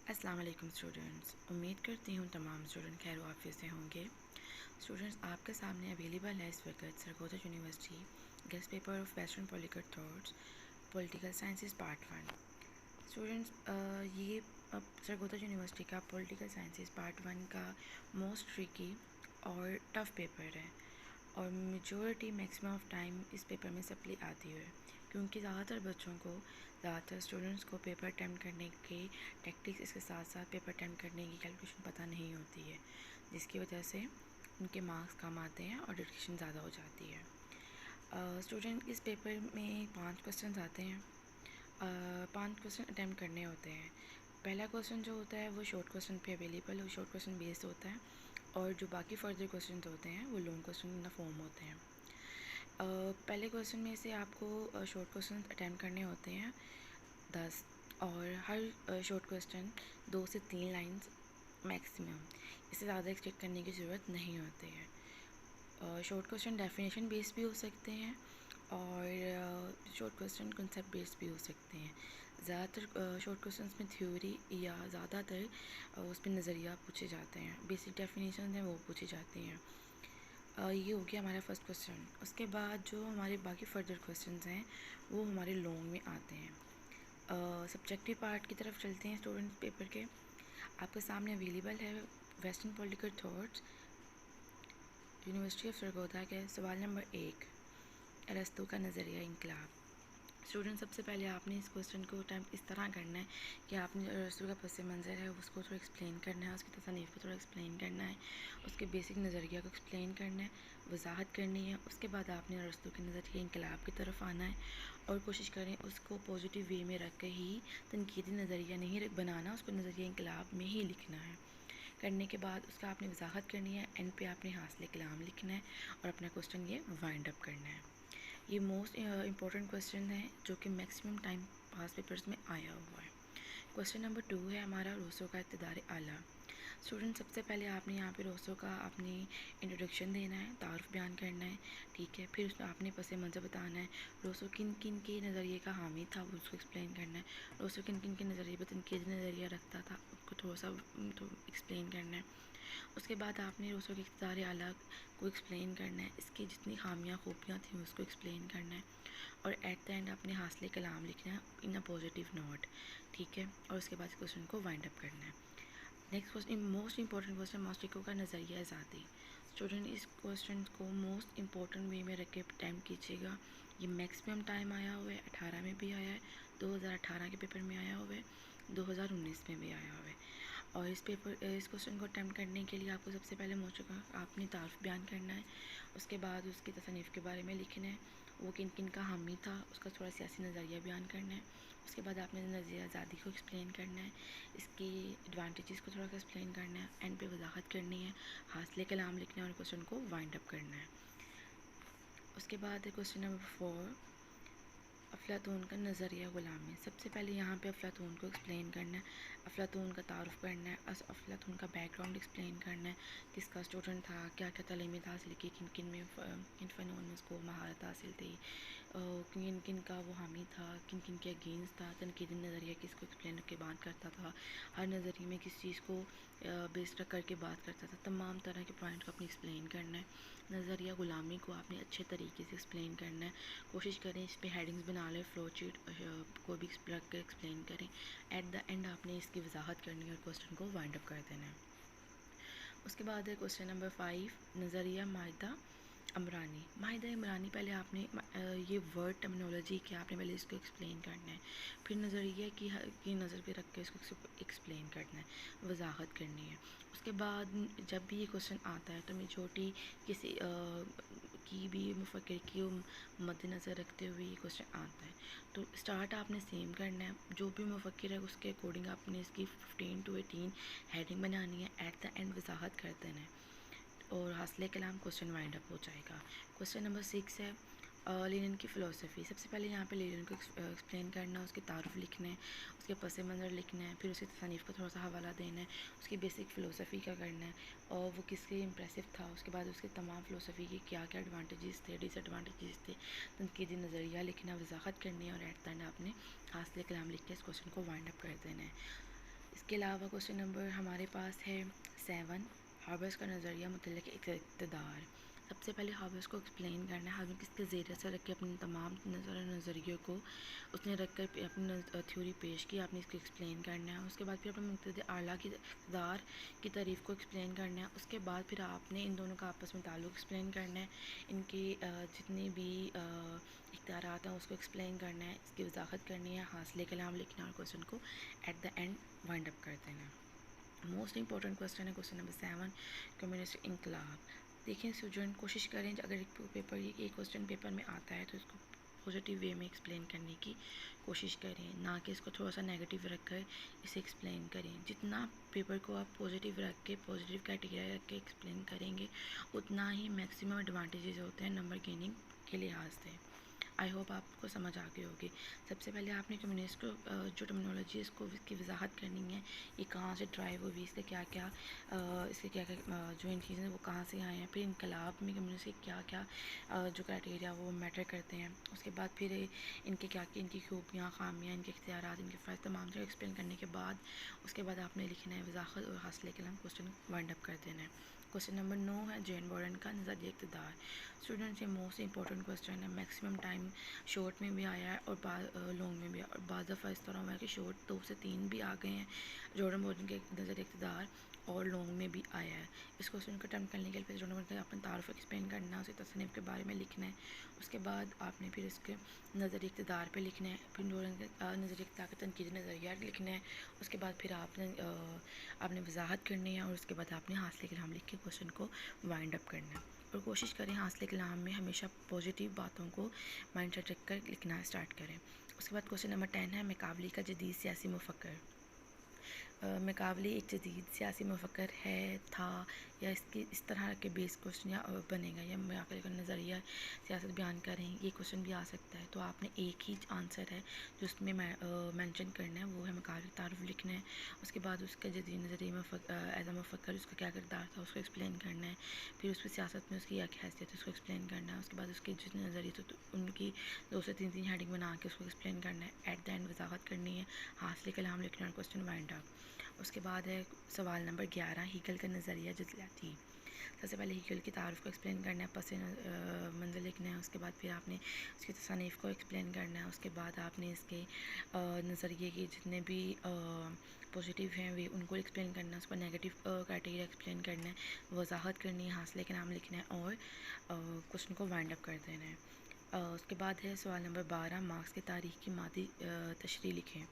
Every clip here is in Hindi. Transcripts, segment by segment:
अस्सलाम वालेकुम स्टूडेंट्स। उम्मीद करती हूँ तमाम स्टूडेंट खैर आफियत से होंगे। स्टूडेंट्स, आपके सामने अवेलेबल है इस वक्त Sargodha university guest paper of western political thoughts political sciences part 1। Students, ये सरगोदा यूनिवर्सिटी का पॉलिटिकल साइंसेस पार्ट 1 का मोस्ट ट्रिकी और टफ़ पेपर है और मेजॉरिटी मैक्सिमम ऑफ टाइम इस पेपर में सप्ली आती है क्योंकि ज़्यादातर स्टूडेंट्स को पेपर अटैम्प्ट करने के टेक्टिक्स इसके साथ साथ पेपर अटैम्प्ट करने की कैलकुलेशन पता नहीं होती है, जिसकी वजह से उनके मार्क्स कम आते हैं और डिडक्शन ज़्यादा हो जाती है। स्टूडेंट इस पेपर में 5 क्वेश्चन आते हैं। 5 क्वेश्चन अटैम्प्ट करने होते हैं। पहला क्वेश्चन जो होता है वो शॉर्ट क्वेश्चन पे अवेलेबल और शॉर्ट क्वेश्चन बेस्ड होता है और जो बाकी फर्दर क्वेश्चन होते हैं वो लॉन्ग क्वेश्चन इन फॉर्म होते हैं। पहले क्वेश्चन में से आपको शॉर्ट क्वेश्चन अटैम्प्ट करने होते हैं 10 और हर शॉर्ट क्वेश्चन 2 से 3 लाइंस मैक्सिमम, इससे ज़्यादा एक्सपेक्ट करने की ज़रूरत नहीं होती है। शॉर्ट क्वेश्चन डेफिनेशन बेस्ड भी हो सकते हैं और शॉर्ट क्वेश्चन कंसेप्ट बेस्ड भी हो सकते हैं। ज़्यादातर शॉर्ट क्वेश्चंस में थ्योरी या ज़्यादातर उस पर नज़रिया पूछे जाते हैं, बेसिक डेफिनेशन हैं वो पूछी जाती हैं। ये हो गया हमारा फर्स्ट क्वेश्चन। उसके बाद जो हमारे बाकी फर्दर क्वेश्चंस हैं वो हमारे लॉन्ग में आते हैं। सब्जेक्टिव पार्ट की तरफ चलते हैं स्टूडेंट पेपर के। आपके सामने अवेलेबल है western political thoughts university of Sargodha के सवाल नंबर 1, अरस्तू का नज़रिया इंकलाब। स्टूडेंट, सबसे पहले आपने इस क्वेश्चन को अटैम्प्ट इस तरह करना है कि आपने अरस्तू का पस मंज़र है उसको थोड़ा एक्सप्लेन करना है, उसकी तसनीफ़ को थोड़ा एक्सप्लेन करना है, उसके बेसिक नज़रिया को एक्सप्लेन करना है, वजाहत करनी है। उसके बाद आपने अरस्तू के नज़रिया इंकलाब की तरफ आना है और कोशिश करें उसको पॉजिटिव वे में रख के ही तनकीदी नज़रिया नहीं बनाना, उसको नज़रिया इंकलाब में ही लिखना है। करने के बाद उसका आपने वजाहत करनी है, एंड पे आपने हासिल कलाम लिखना है और अपना क्वेश्चन ये वाइंड अप करना है। ये मोस्ट इम्पॉर्टेंट क्वेश्चन है जो कि मैक्सिमम टाइम पास पेपर्स में आया हुआ है। क्वेश्चन नंबर 2 है हमारा रूसो का इक़्तिदार आला। स्टूडेंट, सबसे पहले आपने यहाँ पे रूसो का अपनी इंट्रोडक्शन देना है, तारुफ बयान करना है, ठीक है। फिर उसमें आपने पस मंज़र बताना है, रूसो किन किन के नज़रिए का हामी था वो उसको एक्सप्लेन करना है, रूसो किन किन के नज़रिए पर तनकीदी नज़रिया रखता था उसको थोड़ा सा तो एक्सप्लेन करना है। उसके बाद आपने रूसो के इक़्तिदार आला को एक्सप्लेन करना है, इसकी जितनी खामियाँ खूबियाँ थी उसको एक्सप्लेन करना है और एट द एंड आपने हासिल कलाम लिखना है इन अ पॉजिटिव नोट, ठीक है। और उसके बाद क्वेश्चन को वाइंड अप करना है। Next question, most important question, मौसिको का नज़रिया आज़ादी। स्टूडेंट, इस क्वेश्चन को मोस्ट इंपॉर्टेंट वे में रख के अटैम्प्ट कीजिएगा। ये मैक्सिमम टाइम आया हुआ है, 18 में भी आया है, 2018 के पेपर में आया हुआ है, 2019 में भी आया हुआ है। और इस क्वेश्चन को अटैम्प्ट करने के लिए आपको सबसे पहले मौजूद आपने तारुफ बयान करना है, उसके बाद उसकी तसनीफ़ के बारे में लिखना है, वो किन किन का हामी था उसका थोड़ा सियासी नज़रिया बयान करना है। उसके बाद आपने नज़रिया आज़ादी को एक्सप्लेन करना है, इसकी एडवांटेजेस को थोड़ा सा एक्सप्लेन करना है, एंड पे वजाहत करनी है, हासिल कलाम लिखना है और क्वेश्चन को वाइंड अप करना है। उसके बाद है क्वेश्चन नंबर 4, अफलातून का नज़रिया ग़ुलामी। सबसे पहले यहाँ पे अफलातून को एक्सप्लेन करना है, अफलातून का तारुफ करना है, अफलातून का बैकग्राउंड एक्सप्लेन करना है, किसका स्टूडेंट था, क्या क्या तालीमें हासिल की, किन किन में किन फ़नून में उसको महारत हासिल थी, किन किन का वो हामी था, किन किन के अगेंस्ट था, तनकीदी नज़रिया किसको एक्सप्लेन करके बात करता था, हर नज़रिए में किस चीज़ को बेस रख करके बात करता था, तमाम तरह के पॉइंट को अपने एक्सप्लेन करना है। नज़रिया ग़ुलामी को आपने अच्छे तरीके से एक्सप्लेन करना है। कोशिश करें इस पर हेडिंग्स बना लें, फ्लो शीट को भी रख कर एक्सप्लेन करें। एट द एंड आपने इसकी वजाहत करनी है और क्वेश्चन को वाइंड अप कर देना है। उसके बाद है क्वेश्चन नंबर 5, नज़रिया माहिदा अमरानी। माहिदा इमरानी, पहले आपने ये वर्ड टर्मिनोलॉजी क्या आपने पहले इसको एक्सप्लेन करना है, फिर नज़रिया की नज़र पे रख के इसको एक्सप्लेन करना है, वजाहत करनी है। उसके बाद जब भी ये क्वेश्चन आता है तो मेजॉरिटी किसी की भी मुफक्किर की मद्देनज़र रखते हुए ये क्वेश्चन आता है। तो स्टार्ट आपने सेम करना है, जो भी मुफक्किर है उसके अकॉर्डिंग आपने इसकी 15 to 18 हेडिंग बनानी है, एट द एंड वजाहत कर देना है और हासिल कलाम क्वेश्चन वाइंड अप हो जाएगा। क्वेश्चन नंबर 6 है लेनिन की फ़िलासफ़ी। सबसे पहले यहाँ पे लेनिन को एक्सप्लेन करना है, उसके तारुफ लिखना है, उसके पस मंज़र लिखना है, फिर उसकी तसनीफ़ को थोड़ा सा हवाला देना है, उसकी बेसिक फ़िलासफ़ी का करना है और वो किसके इम्प्रेसिव था, उसके बाद उसके तमाम फ़िलासफ़ी के क्या क्या एडवांटेजेस थे, डिसएडवांटेजेस थे, तनकीदी नज़रिया लिखना, वजाहत करनी है और एट द एंड आपने हासिल कलाम लिख के इस क्वेश्चन को वाइंड अप कर देना है। इसके अलावा क्वेश्चन नंबर हमारे पास है 7, हार्बर्स का नज़रिया मुतल्लिक़ इक़्तिदार। सबसे पहले हार्बर्स को एक्सप्लेन करना है। हार्बर किसके ज़ेर से रख के अपने तमाम नज़रियों को उसने रख कर अपनी थ्योरी पेश की, आपने इसको एक्सप्लेन करना है। उसके बाद फिर अपने मुक़्तदर आला की इक़्तिदार की तारीफ़ को एक्सप्लेन करना है। उसके बाद फिर आपने इन दोनों का आपस में ताल्लुक़ एक्सप्लेन करना है, इनकी जितनी भी इख्तियारात हैं उसको एक्सप्लेन करना है, इसकी वजाहत करनी है, हासिल कलाम लिखना और क्वेश्चन को at the end wind up कर देना है। मोस्ट इंपॉर्टेंट क्वेश्चन है क्वेश्चन नंबर 7, कम्युनिस्ट इनकलाब। देखिए स्टूडेंट, कोशिश करें अगर एक क्वेश्चन पेपर में आता है तो इसको पॉजिटिव वे में एक्सप्लेन करने की कोशिश करें, ना कि इसको थोड़ा सा नेगेटिव रख कर इसे एक्सप्लेन करें। जितना पेपर को आप पॉजिटिव रख के, पॉजिटिव क्राइटेरिया रख के एक्सप्लेन करेंगे, उतना ही मैक्सिमम एडवांटेजेस होते हैं नंबर गेनिंग के लिहाज से। आई होप आपको समझ आ गई होगी। सबसे पहले आपने कम्युनिस्ट को जो टर्मिनोलॉजी है इसको इसकी वजाहत करनी है, ये कहाँ से ड्राइव हुई, इसके क्या क्या जो इन चीज़ें वो कहाँ से आए हैं, फिर इनकलाब में कम्युनिस्ट के क्या क्या जो क्राइटेरिया वो मैटर करते हैं। उसके बाद फिर इनके क्या इनकी खूबियाँ, खामियाँ, इनके इख्तियारात, इनके फ़ायदे तमाम चीज़ एक्सप्लेन करने के बाद उसके बाद आपने लिखना है वजाहत और हासिल कलाम, क्वेश्चन वाइंड अप कर देना है। क्वेश्चन नंबर 9 है जेन वॉरेन का नज़रिया इक़्तिदार। स्टूडेंट्स, ये मोस्ट इंपॉर्टेंट क्वेश्चन है। मैक्सिमम टाइम शॉर्ट में भी आया है और लॉन्ग में भी, और बाज़ दफ़ा इस तरह हुआ है कि शॉर्ट 2 से 3 भी आ गए हैं जॉर्डन वॉरेन के नज़रिया इक़्तिदार, और लॉन्ग में भी आया है। इस क्वेश्चन को अटेम्प्ट करने के लिए जॉर्डन वॉरेन का अपने तारुफ एक्सप्लेन करना है, उसकी तसनीफ़ के बारे में लिखना है। उसके बाद आपने फिर इसके नज़रिया इक़्तिदार पे लिखना है, फिर वॉरेन के नज़रिया इक़्तिदार का तनकीदी नज़रिया लिखना है। उसके बाद फिर आपने वजाहत करनी है, और उसके बाद आपने हासिल कलाम लिख के क्वेश्चन को वाइंड अप करना है। और कोशिश करें हासिल कलाम में हमेशा पॉजिटिव बातों को माइंड सेट रख कर लिखना स्टार्ट करें। उसके बाद क्वेश्चन नंबर 10 है मैकावली का जदीद सियासी मुफक्कर। मैकावली एक जदीद सियासी मुफक्कर है, था, या इसकी इस तरह के बेस क्वेश्चन या बनेगा, या मैकावली का नज़रिया सियासत बयान करें, ये क्वेश्चन भी आ सकता है। तो आपने एक ही आंसर है जो उसमें मेंशन करना है, वो है मैकावली तारुफ लिखना है। उसके बाद उसका जदीद नज़रिया एज अ मुफक्कर उसका क्या किरदार था उसको एक्सप्लेन करना है। फिर उसकी सियासत में उसकी क्या हैसियत है उसको एक्सप्लेन करना है। उसके बाद उसके जितने नज़रिए तो उनकी 2 से 3 हेडिंग बना के उसको एक्सप्लेन करना है। एट द एंड वजाहत करनी है, हासिल कलाम लिखना है, क्वेश्चन वाइंड अप। उसके बाद है सवाल नंबर 11, हीगल का नज़रिया जज़ियाती। सबसे पहले हीगल की तारुफ को एक्सप्लेन करना है, पस मंज़र लिखना है। उसके बाद फिर आपने उसकी तसानीफ़ को एक्सप्लेन करना है। उसके बाद आपने इसके नज़रिए के जितने भी पॉजिटिव हैं वे उनको एक्सप्लेन करना है, उस पर नेगेटिव क्राइटेरिया एक्सप्लेन करना है, वजाहत करनी है, हासिल के नाम लिखना है, और क्वेश्चन को वाइंड अप कर देना है। उसके बाद है सवाल नंबर 12, मार्क्स की तारीख़ की मादी तशरीह लिखें।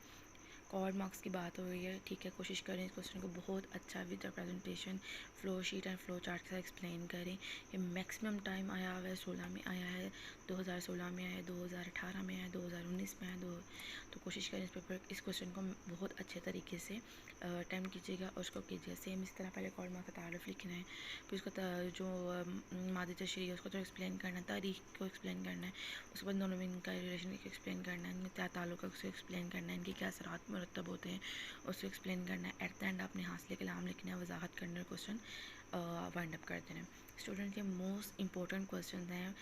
कॉर्ड मार्क्स की बात हो रही है, ठीक है। कोशिश करें इस क्वेश्चन को बहुत अच्छा with the presentation, flow sheet and flow chart के साथ एक्सप्लेन करें। ये मैक्सिमम टाइम आया हुआ है 16 में आया है, 2016 में आया है, 2018 में आया है, 2019 में आया है। तो कोशिश करें इस क्वेश्चन को बहुत अच्छे तरीके से अटैम्प्ट कीजिएगा और उसको कीजिए। सेम इस तरह पहले कॉर्ड मार्क्स का तारुफ लिखना है, फिर उसका जो मादी तशरीह है उसको तो एक्सप्लेन करना है, तारीख को एक्सप्लेन करना है। उसके बाद दोनों में इनका रिलेशन एक्सप्लेन करना है, इनमें क्या ताल्लुक़ है उसको एक्सप्लेन करना है, इनके क्या असरात मुरतब होते हैं उसको एक्सप्लेन करना है। एट द एंड आपने हासिल कलाम लिखना है, वजाहत करना है, क्वेश्चन वाइंड अप कर देना है। स्टूडेंट के मोस्ट इंपॉर्टेंट क्वेश्चन हैं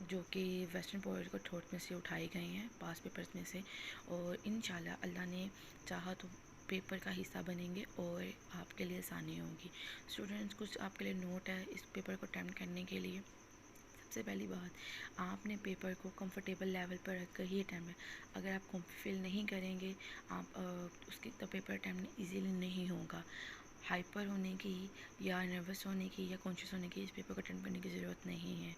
जो कि वेस्टर्न पॉलिटिकल थॉट में से उठाए गए हैं पास पेपर्स में से, और इंशाल्लाह अल्लाह ने चाहा तो पेपर का हिस्सा बनेंगे और आपके लिए आसानी होगी। स्टूडेंट्स, कुछ आपके लिए नोट है इस पेपर को अटेम्प्ट करने के लिए। सबसे पहली बात, आपने पेपर को कंफर्टेबल लेवल पर रख कर ही अटैम्प्ट, अगर आप फील नहीं करेंगे आप उसकी तो पेपर अटैम्प्ट इजीली नहीं होगा। हाइपर होने की या नर्वस होने की या कॉन्शियस होने की इस पेपर को अटेम्प्ट करने की ज़रूरत नहीं है,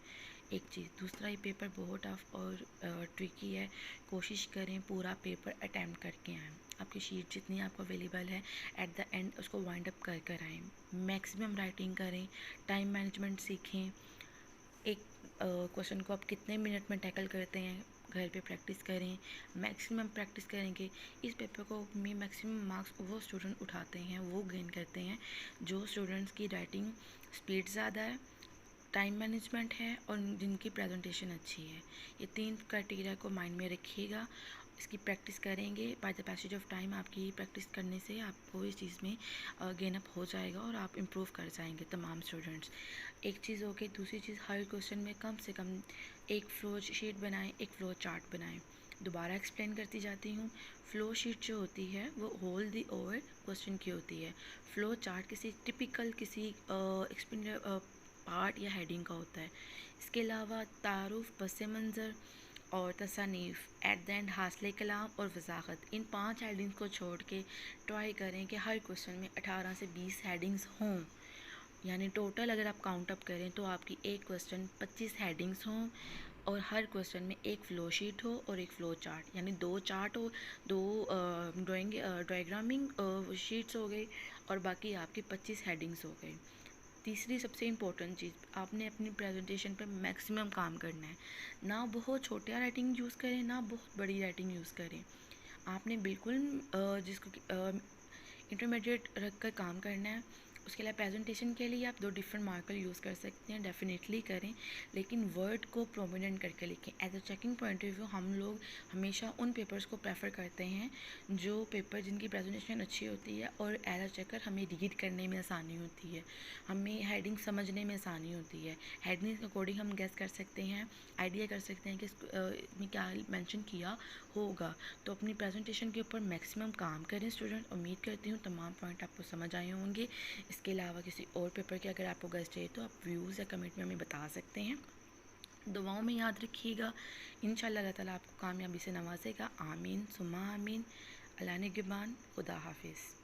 एक चीज़। दूसरा, ये पेपर बहुत टफ और ट्रिकी है, कोशिश करें पूरा पेपर अटैम्प्ट करके आएँ। आपकी शीट जितनी आपको अवेलेबल है एट द एंड उसको वाइंड अप कर कर आएँ। मैक्सिमम राइटिंग करें, टाइम मैनेजमेंट सीखें। एक क्वेश्चन को आप कितने मिनट में टैकल करते हैं घर पे प्रैक्टिस करें, मैक्सिमम प्रैक्टिस करेंगे। इस पेपर को में मैक्सिमम मार्क्स वो स्टूडेंट उठाते हैं, वो गेन करते हैं जो स्टूडेंट्स की राइटिंग स्पीड ज़्यादा है, टाइम मैनेजमेंट है और जिनकी प्रेजेंटेशन अच्छी है। ये 3 क्राइटेरिया को माइंड में रखिएगा, इसकी प्रैक्टिस करेंगे। By the passage of time आपकी प्रैक्टिस करने से आपको इस चीज़ में गेन अप हो जाएगा और आप इम्प्रूव कर जाएंगे तमाम स्टूडेंट्स। एक चीज़ हो गई। दूसरी चीज़, हर क्वेश्चन में कम से कम एक फ्लो शीट बनाएं, एक फ्लो चार्ट बनाएं। दोबारा एक्सप्लेन करती जाती हूँ। फ़्लो शीट जो होती है वो होल दी ओवर क्वेश्चन की होती है। फ़्लो चार्ट किसी टिपिकल किसी पार्ट या हेडिंग का होता है। इसके अलावा तारुफ, पस मंज़र और तसानीफ़, एट द एंड हासिल कलाम और वजाहत, इन 5 हेडिंग्स को छोड़ के ट्राई करें कि हर क्वेश्चन में 18 से 20 हेडिंग्स हों। यानी टोटल अगर आप काउंट अप करें तो आपकी एक क्वेश्चन 25 हेडिंग्स हों और हर क्वेश्चन में एक फ़्लो शीट हो और एक फ़्लो चार्ट, यानी 2 चार्ट हो, 2 डायग्रामिंग शीट्स हो गई और बाकी आपकी 25 हेडिंग्स हो गई। तीसरी सबसे इम्पोर्टेंट चीज़, आपने अपनी प्रेजेंटेशन पे मैक्सिमम काम करना है। ना बहुत छोटा राइटिंग यूज़ करें, ना बहुत बड़ी राइटिंग यूज़ करें। आपने बिल्कुल जिसको इंटरमीडिएट रख कर काम करना है। उसके अलावा प्रेजेंटेशन के लिए आप 2 डिफरेंट मार्कर यूज़ कर सकते हैं, डेफिनेटली करें, लेकिन वर्ड को प्रोमिनेंट करके लिखें। As a checking point of view हम लोग हमेशा उन पेपर्स को प्रेफर करते हैं जो पेपर जिनकी प्रेजेंटेशन अच्छी होती है और एज अ चेकर हमें रीड करने में आसानी होती है, हमें हेडिंग समझने में आसानी होती है। हेडिंग के अकॉर्डिंग हम गेस कर सकते हैं, आइडिया कर सकते हैं कि इसमें क्या मेंशन किया होगा। तो अपनी प्रेजेंटेशन के ऊपर मैक्सिमम काम करें स्टूडेंट। उम्मीद करती हूँ तमाम पॉइंट आपको समझ आए होंगे। इसके अलावा किसी और पेपर के अगर आपको गेस्ट चाहिए तो आप व्यूज़ या कमेंट में हमें बता सकते हैं। दुआओं में याद रखिएगा। इंशाल्लाह अल्लाह ताला आपको कामयाबी से नवाजेगा। आमीन सुम्मा आमीन। अल्लाह निगहबान। खुदा हाफिज़।